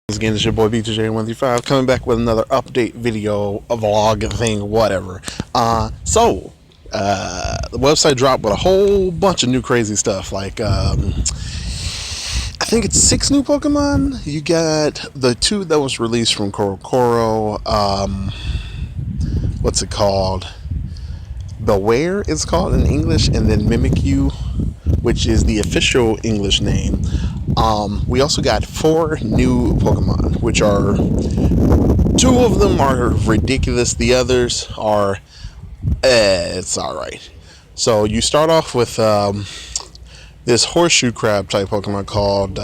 Once again, it's your boy b2j's coming back with another update video, a vlog thing, whatever. The website dropped with a whole bunch of new crazy stuff. I think it's 6 new Pokemon. You got the 2 that was released from Koro. What's it called? Beware is called in English, and then Mimikyu, which is the official English name. We also got 4 new Pokemon, which are 2 of them are ridiculous. The others are, it's all right. So you start off with this horseshoe crab type Pokemon called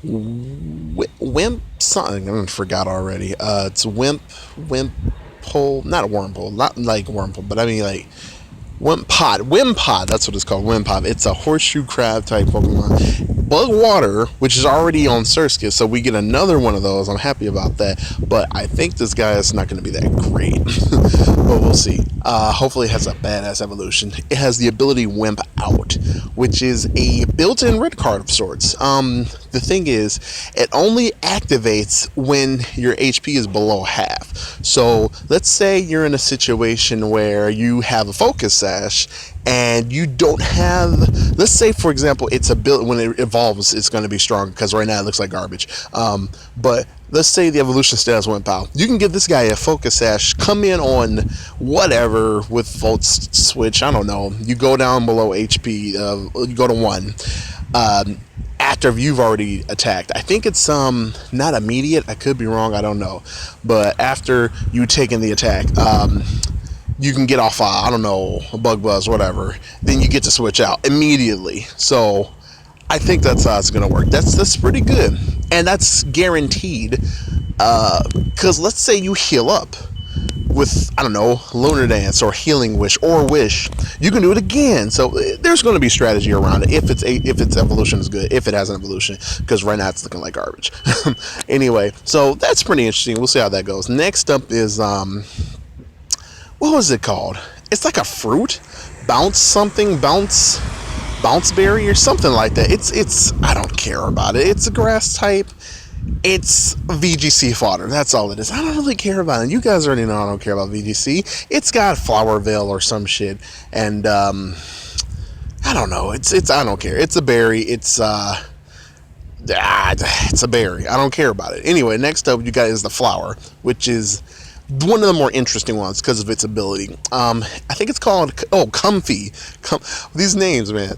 Wimp something. I forgot already. It's Wimpole, not a Wormpole, not like Wormpole, but I mean like Wimpod, that's what it's called, Wimpod. It's a horseshoe crab type Pokemon. Bug Water, which is already on Surskit, so we get another one of those. I'm happy about that, but I think this guy is not going to be that great. But we'll see. Hopefully it has a badass evolution. It has the ability Wimp Out, which is a built-in red card of sorts. The thing is, it only activates when your HP is below half. So let's say you're in a situation where you have a focus sash and you don't have, let's say for example it's a build, when it evolves it's going to be strong because right now it looks like garbage, but let's say the evolution status went out. You can give this guy a focus sash, come in on whatever with volt switch, I don't know, you go down below HP, you go to 1 after you've already attacked. I think it's not immediate, I could be wrong, I don't know, but after you taken the attack, you can get off, I don't know, a Bug Buzz, whatever. Then you get to switch out immediately. So I think that's how it's gonna work. That's pretty good, and that's guaranteed. Because let's say you heal up with, I don't know, Lunar Dance or Healing Wish or Wish, you can do it again. So there's going to be strategy around it if its evolution is good, if it has an evolution, because right now it's looking like garbage. Anyway, so that's pretty interesting. We'll see how that goes. Next up is what was it called? It's like a fruit, bounce berry or something like that. It's I don't care about it. It's a grass type. It's VGC fodder. That's all it is. I don't really care about it. You guys already know I don't care about VGC. It's got Flower Veil or some shit, and I don't know. It's I don't care. It's a berry. It's a berry. I don't care about it. Anyway, next up you got is the flower, which is one of the more interesting ones because of its ability. I think it's called Comfey. These names, man.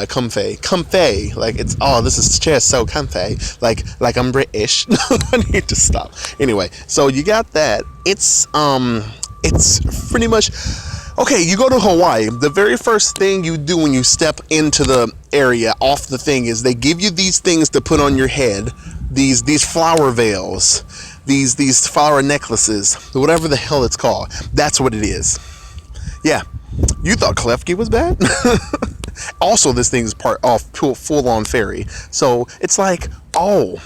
Comfey, Comfey. Like it's this is just so comfy. Like I'm British. I need to stop. Anyway, so you got that. It's pretty much okay. You go to Hawaii. The very first thing you do when you step into the area off the thing is they give you these things to put on your head. These flower veils. These flower necklaces, whatever the hell it's called. That's what it is. Yeah, you thought Klefki was bad? Also, this thing is part of full-on fairy. So it's like, oh,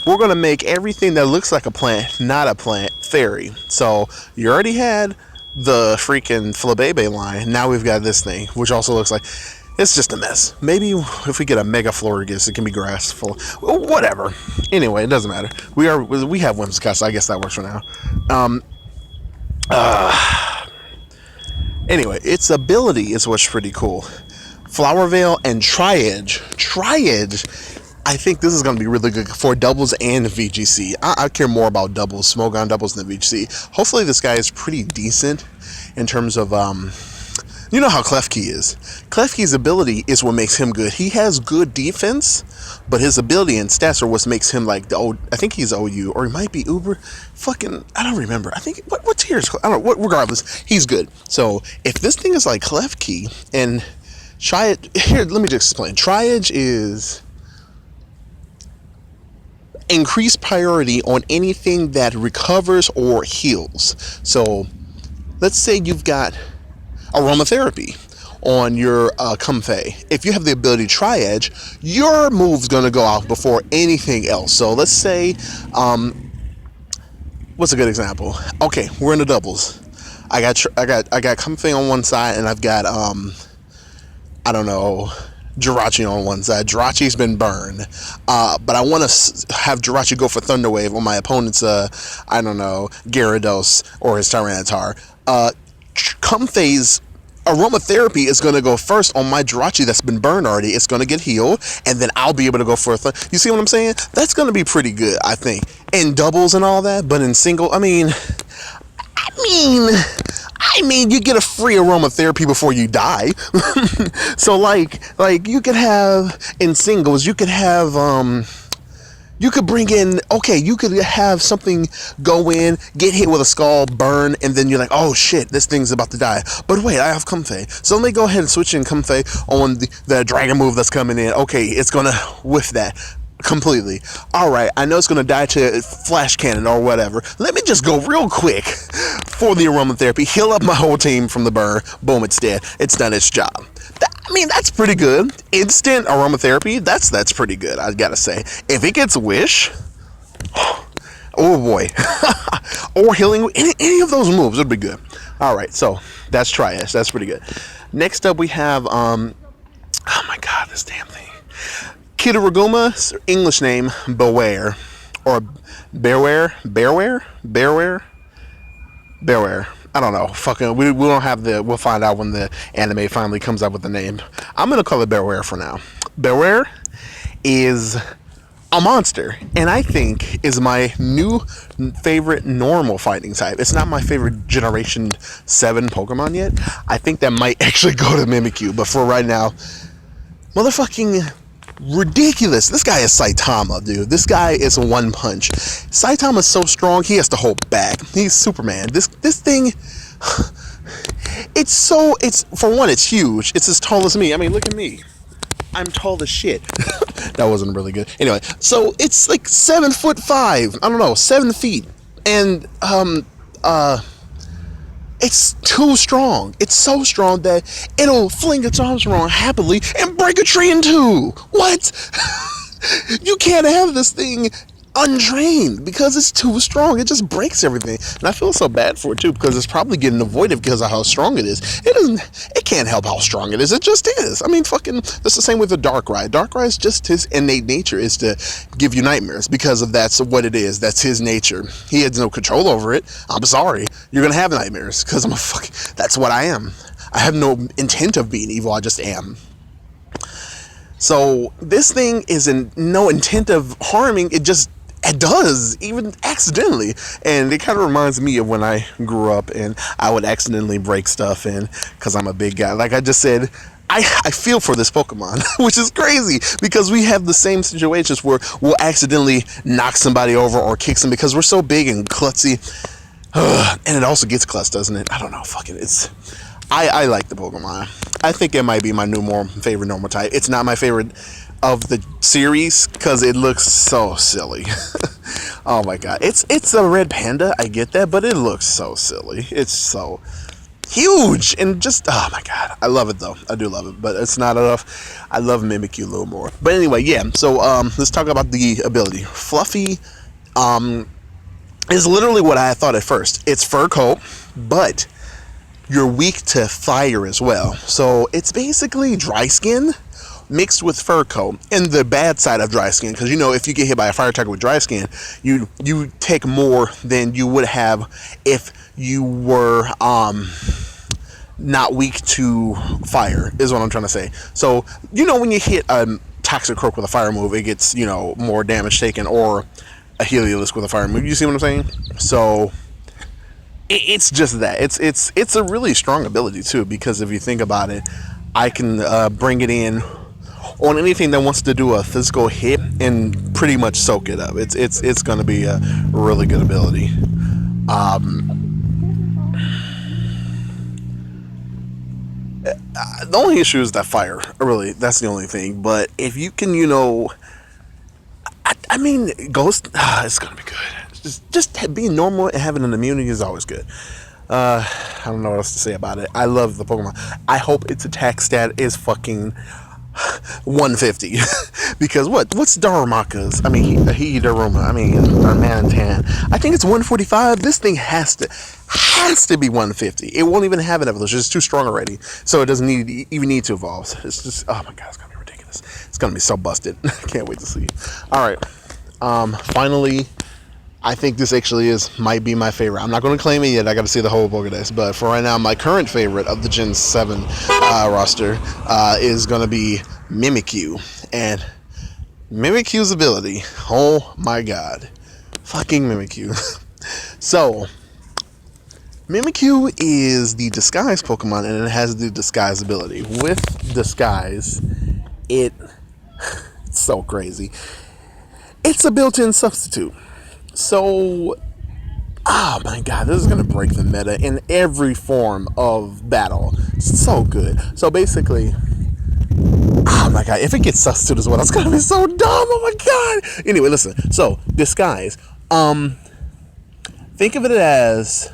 we're gonna make everything that looks like a plant not a plant fairy. So you already had the freaking Flabebe line. Now we've got this thing, which also looks like. It's just a mess. Maybe if we get a Mega Florges, it can be grass full. Whatever. Anyway, it doesn't matter. We have Whimsicott, so I guess that works for now. Anyway, its ability is what's pretty cool. Flower Veil and Triage. I think this is going to be really good for doubles and VGC. I care more about doubles, Smogon doubles than VGC. Hopefully this guy is pretty decent in terms of you know how Klefki is. Klefki's ability is what makes him good. He has good defense, but his ability and stats are what makes him like I think he's OU, or he might be Uber. I don't remember. I think what tier is, I don't know. Regardless, he's good. So if this thing is like Klefki and Triage, here, let me just explain. Triage is increased priority on anything that recovers or heals. So let's say you've got aromatherapy on your Comfey. If you have the ability Triage, your move's gonna go out before anything else. So let's say, what's a good example? Okay, we're in the doubles. I got Comfey on one side, and I've got I don't know, Jirachi on one side. Jirachi's been burned, but I want to have Jirachi go for Thunder Wave on my opponent's. I don't know, Gyarados or his Tyranitar. Comfey's aromatherapy is going to go first on my Jirachi that's been burned already. It's going to get healed, and then I'll be able to go for you see what I'm saying? That's going to be pretty good, I think, in doubles and all that. But in single, mean, you get a free aromatherapy before you die. So like you could have in singles, you could have you could bring in, okay, you could have something go in, get hit with a skull, burn, and then you're like, oh shit, this thing's about to die. But wait, I have Comfey. So let me go ahead and switch in Comfey on the dragon move that's coming in. Okay, it's gonna whiff that completely. Alright, I know it's gonna die to flash cannon or whatever. Let me just go real quick for the aromatherapy, heal up my whole team from the burn. Boom, it's dead. It's done its job. That's pretty good. Instant aromatherapy, that's pretty good, I gotta say. If it gets Wish, oh boy. Or healing, any of those moves would be good. Alright, so that's Triash. That's pretty good. Next up we have, oh my god, this damn thing. Kitaraguma, English name, Beware. Or Bearware? I don't know. Fucking, we don't have we'll find out when the anime finally comes up with the name. I'm gonna call it Bearware for now. Bearware is a monster, and I think is my new favorite normal fighting type. It's not my favorite Generation 7 Pokemon yet. I think that might actually go to Mimikyu, but for right now, motherfucking ridiculous. This guy is Saitama, dude. This guy is one punch. Saitama's so strong, he has to hold back. He's Superman. This thing, it's for one, it's huge. It's as tall as me. I mean, look at me. I'm tall as shit. That wasn't really good. Anyway, so it's like 7'5". I don't know, 7 feet. And it's too strong. It's so strong that it'll fling its arms around happily and break a tree in two. What? You can't have this thing untrained because it's too strong. It just breaks everything. And I feel so bad for it too, because it's probably getting avoided because of how strong it is. It can't help how strong it is. It just is. I mean, fucking, that's the same with the Darkrai. Darkrai's just his innate nature is to give you nightmares because of that's what it is. That's his nature. He has no control over it. I'm sorry. You're going to have nightmares because that's what I am. I have no intent of being evil. I just am. So this thing is in no intent of harming. It does, even accidentally. And it kind of reminds me of when I grew up and I would accidentally break stuff in because I'm a big guy. Like I just said, I feel for this Pokemon, which is crazy because we have the same situations where we'll accidentally knock somebody over or kick them because we're so big and klutzy. And it also gets klutz, doesn't it? I don't know. Fucking, I like the Pokemon. I think it might be my new favorite normal type. It's not my favorite of the series because it looks so silly. Oh my god, it's a red panda, I get that, but it looks so silly. It's so huge and just, oh my god, I love it though. I do love it, but it's not enough. I love Mimikyu a little more. But anyway, yeah, so let's talk about the ability. Fluffy is literally what I thought at first. It's fur coat, but you're weak to fire as well. So it's basically dry skin mixed with fur coat, and the bad side of dry skin, because if you get hit by a fire attacker with dry skin, you take more than you would have if you were not weak to fire, is what I'm trying to say. So when you hit a Toxic Croak with a fire move, it gets more damage taken, or a Heliolisk with a fire move. You see what I'm saying? So it's just that it's a really strong ability too, because if you think about it, I can bring it in on anything that wants to do a physical hit and pretty much soak it up. It's going to be a really good ability. The only issue is that fire. Really, that's the only thing. But if you can, I mean, Ghost, it's going to be good. Just being normal and having an immunity is always good. I don't know what else to say about it. I love the Pokemon. I hope its attack stat is fucking 150. Because what's Darumaka's? I mean, Daruma. I mean, Darmanitan. I think it's 145. This thing has to be 150. It won't even have an evolution. It's too strong already, so it doesn't even need to evolve. It's just, oh my god, it's gonna be ridiculous. ridiculous. It's gonna be so busted. Can't wait to see. All right. Finally, I think this actually might be my favorite. I'm not going to claim it yet. I got to see the whole Pokedex. But for right now, my current favorite of the Gen 7 roster is going to be Mimikyu. And Mimikyu's ability, oh my god. Fucking Mimikyu. So, Mimikyu is the Disguise Pokemon, and it has the Disguise ability. With Disguise, it's so crazy. It's a built-in substitute. So, oh my god, this is going to break the meta in every form of battle. So good. So basically, oh my god, if it gets substitute as well, that's going to be so dumb. Oh my god. Anyway, listen. So, Disguise. Think of it as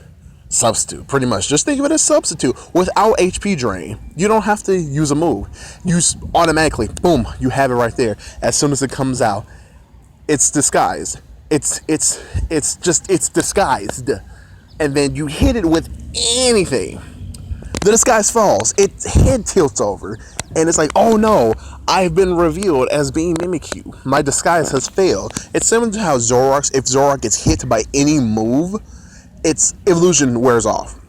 substitute, pretty much. Just think of it as substitute without HP drain. You don't have to use a move. Use automatically, boom, you have it right there. As soon as it comes out, it's disguised. It's disguised, and then you hit it with anything. The disguise falls. Its head tilts over, and it's like, oh no, I've been revealed as being Mimikyu. My disguise has failed. It's similar to how Zoroark, if Zoroark gets hit by any move, its illusion wears off.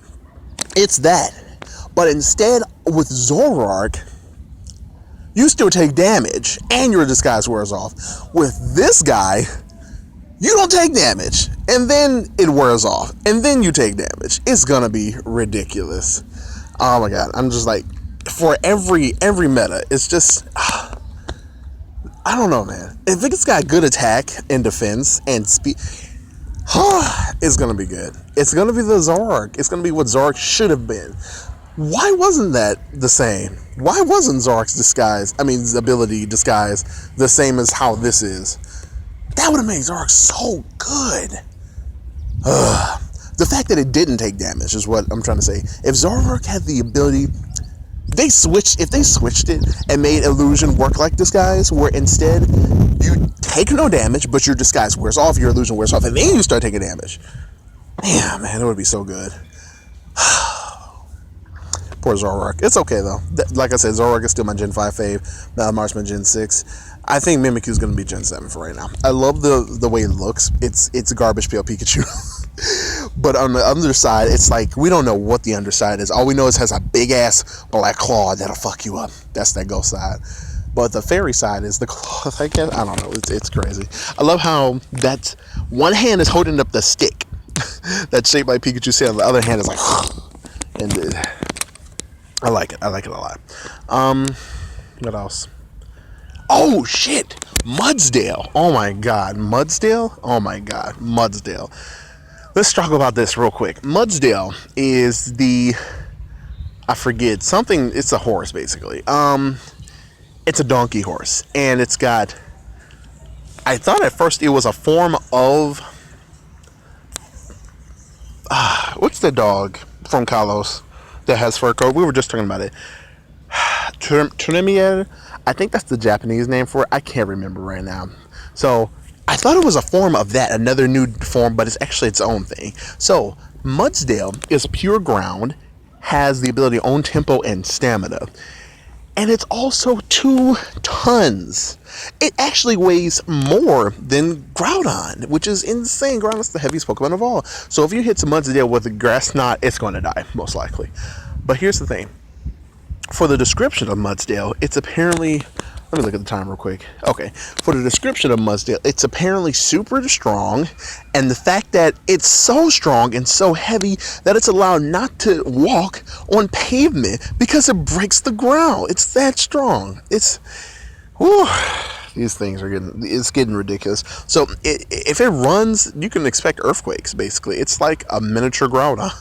It's that, but instead with Zoroark, you still take damage, and your disguise wears off. With this guy, you don't take damage, and then it wears off, and then you take damage. It's gonna be ridiculous. Oh my god, I'm just like, for every meta, it's just, I don't know, man. If it's got good attack and defense and speed, it's gonna be good. It's gonna be the Zoroark. It's gonna be what Zoroark should have been. Why wasn't that the same? Why wasn't Zoroark's ability disguise the same as how this is? That would have made Zoroark so good. The fact that it didn't take damage is what I'm trying to say. If Zoroark had the ability, if they switched it and made illusion work like disguise, where instead you take no damage, but your disguise wears off, your illusion wears off, and then you start taking damage. Damn, man, it would be so good. Poor Zoroark. It's okay though. Like I said, Zoroark is still my Gen 5 fave. Malamars my Gen 6. I think Mimikyu is going to be Gen 7 for right now. I love the way it looks. It's a garbage pail Pikachu. But on the underside, it's like, we don't know what the underside is. All we know is it has a big ass black claw that'll fuck you up. That's that ghost side. But the fairy side is the claw. I don't know. It's crazy. I love how that one hand is holding up the stick that's shaped like Pikachu's head. The other hand is like, and I like it. I like it a lot. What else? Oh shit! Mudsdale. Oh my god, Mudsdale. Oh my god, Mudsdale. Let's talk about this real quick. Mudsdale is I forget something. It's a horse basically. It's a donkey horse, and it's got. I thought at first it was a form of. What's the dog from Kalos that has fur coat? We were just talking about it. Tremier. I think that's the Japanese name for it. I can't remember right now. So I thought it was a form of that, another new form, but it's actually its own thing. So Mudsdale is pure ground, has the ability to own tempo and stamina. And it's also 2 tons. It actually weighs more than Groudon, which is insane. Groudon's the heaviest Pokemon of all. So if you hit some Mudsdale with a grass knot, it's going to die, most likely. But here's the thing. For the description of Mudsdale, it's apparently... Let me look at the time real quick. Okay. For the description of Mudsdale, it's apparently super strong, and the fact that it's so strong and so heavy that it's allowed not to walk on pavement because it breaks the ground. It's that strong. It's... Whew, these things are getting ridiculous. So if it runs, you can expect earthquakes, basically. It's like a miniature Groudon.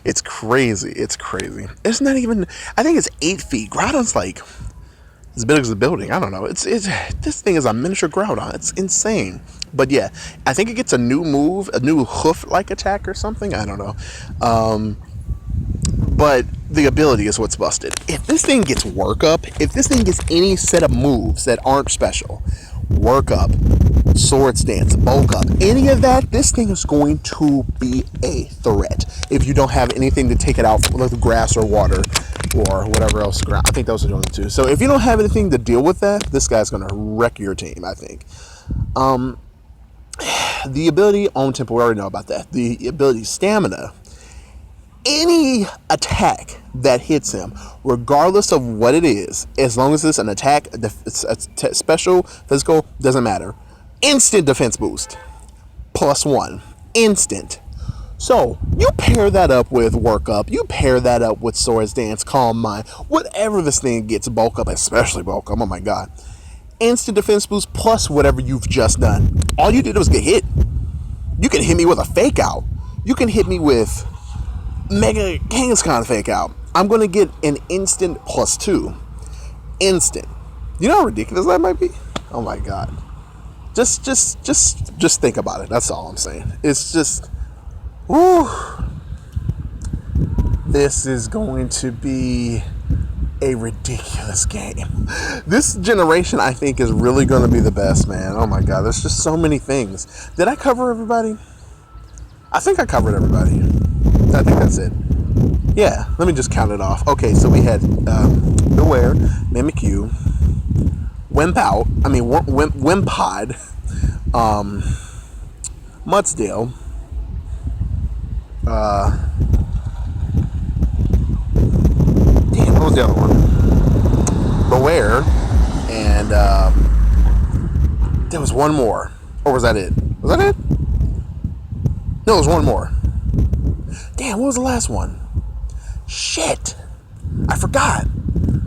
It's crazy. It's crazy. It's not even... I think it's 8 feet. Groudon's like... as big as the building. I don't know. This thing is a miniature Groudon. It's insane. But yeah, I think it gets a new move, a new hoof-like attack or something. I don't know. But the ability is what's busted. If this thing gets work up, if this thing gets any set of moves that aren't special, work up, sword stance, bulk up, any of that, this thing is going to be a threat. If you don't have anything to take it out with grass or water, or whatever else. I think those are the only two. So if you don't have anything to deal with that, this guy's going to wreck your team, I think. The ability on tempo, we already know about that. The ability stamina. Any attack that hits him, regardless of what it is, as long as it's an attack, it's a special, physical, doesn't matter. Instant defense boost. +1. Instant. So, you pair that up with Work Up, you pair that up with Swords Dance, Calm Mind, whatever this thing gets, Bulk Up, especially Bulk Up, oh my god. Instant defense boost plus whatever you've just done. All you did was get hit. You can hit me with a fake out. You can hit me with Mega Kangaskhan fake out. I'm going to get an instant +2. Instant. You know how ridiculous that might be? Oh my god. Just think about it. That's all I'm saying. It's just, woo. This is going to be a ridiculous game. This generation, I think, is really going to be the best, man. Oh my god, there's just so many things. Did I cover everybody? I think I covered everybody. I think that's it. Yeah, let me just count it off. Okay, so we had Beware, Mimikyu, Wimpod, Mudsdale, damn, what was the other one? Beware, and there was one more. Or was that it? Was that it? No, it was one more. Damn, what was the last one? Shit, I forgot.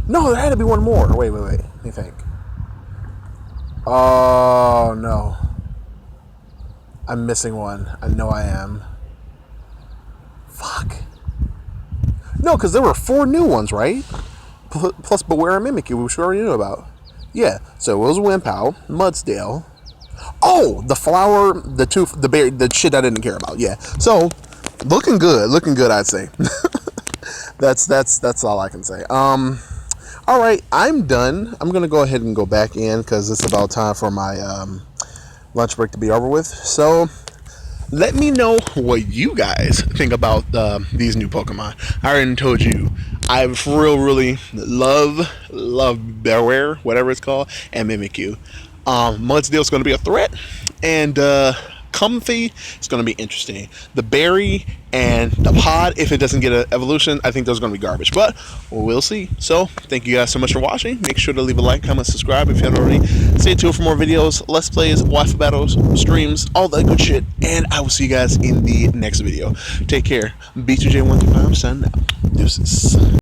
No, there had to be one more. Wait. Let me think. Oh, no. I'm missing one. I know I am. Fuck. No, because there were 4 new ones, right? Plus Beware and Mimikyu, which we already knew about. Yeah, so it was Wimpod, Mudsdale. Oh, the flower, the berry, the shit I didn't care about. Yeah, so looking good, I'd say. That's all I can say. All right, I'm done. I'm gonna go ahead and go back in because it's about time for my lunch break to be over with. So let me know what you guys think about these new Pokemon. I already told you I really love Beware, whatever it's called, and Mimikyu. Mudsdale's going to be a threat, and Comfey is going to be interesting. The berry and the pod, if it doesn't get an evolution, I think those are going to be garbage, but we'll see. So thank you guys so much for watching. Make sure to leave a like, comment, subscribe if you haven't already. Stay tuned for more videos, let's plays, Wi-Fi battles, streams, all that good shit, and I will see you guys in the next video. Take care. b2j125 signing out. Deuces.